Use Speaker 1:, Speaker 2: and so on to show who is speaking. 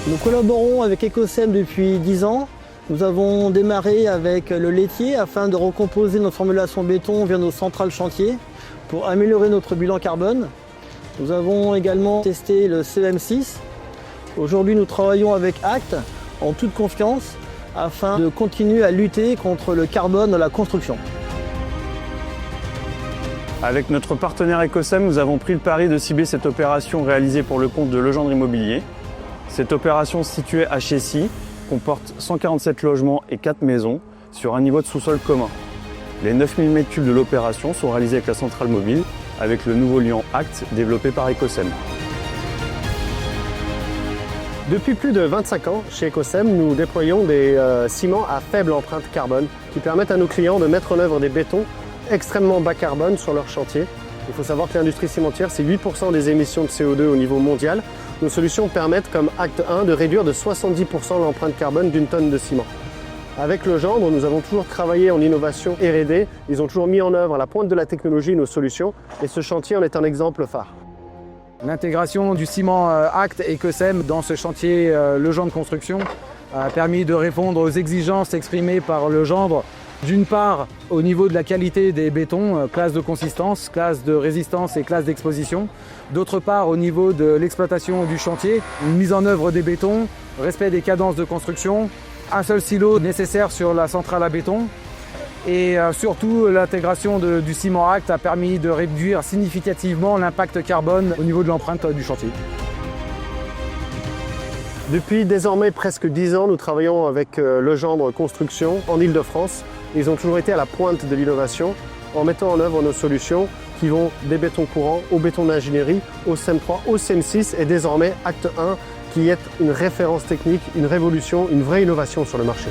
Speaker 1: Nous collaborons avec Ecosem depuis 10 ans. Nous avons démarré avec le laitier afin de recomposer notre formulation béton via nos centrales chantiers pour améliorer notre bilan carbone. Nous avons également testé le CEM6. Aujourd'hui, nous travaillons avec ACT en toute confiance afin de continuer à lutter contre le carbone dans la construction.
Speaker 2: Avec notre partenaire Ecosem, nous avons pris le pari de cibler cette opération réalisée pour le compte de Legendre Immobilier. Cette opération située à Chessy comporte 147 logements et 4 maisons sur un niveau de sous-sol commun. Les 9000 m3 de l'opération sont réalisés avec la centrale mobile, avec le nouveau liant ACT développé par Ecosem.
Speaker 3: Depuis plus de 25 ans, chez Ecosem, nous déployons des ciments à faible empreinte carbone qui permettent à nos clients de mettre en œuvre des bétons extrêmement bas carbone sur leur chantier. Il faut savoir que l'industrie cimentière, c'est 8% des émissions de CO2 au niveau mondial. Nos solutions permettent, comme Acte 1, de réduire de 70% l'empreinte carbone d'une tonne de ciment. Avec Legendre, nous avons toujours travaillé en innovation R&D. Ils ont toujours mis en œuvre à la pointe de la technologie nos solutions et ce chantier en est un exemple phare.
Speaker 4: L'intégration du ciment ACT et Ecosem dans ce chantier Legendre Construction a permis de répondre aux exigences exprimées par Legendre. D'une part, au niveau de la qualité des bétons, classe de consistance, classe de résistance et classe d'exposition. D'autre part, au niveau de l'exploitation du chantier, une mise en œuvre des bétons, respect des cadences de construction, un seul silo nécessaire sur la centrale à béton. Et surtout, l'intégration du ciment ACT a permis de réduire significativement l'impact carbone au niveau de l'empreinte du chantier.
Speaker 3: Depuis désormais presque 10 ans, nous travaillons avec Legendre Construction en Île-de-France. Ils ont toujours été à la pointe de l'innovation en mettant en œuvre nos solutions qui vont des bétons courants au béton d'ingénierie, au CEM3, au CEM6 et désormais Acte 1 qui est une référence technique, une révolution, une vraie innovation sur le marché.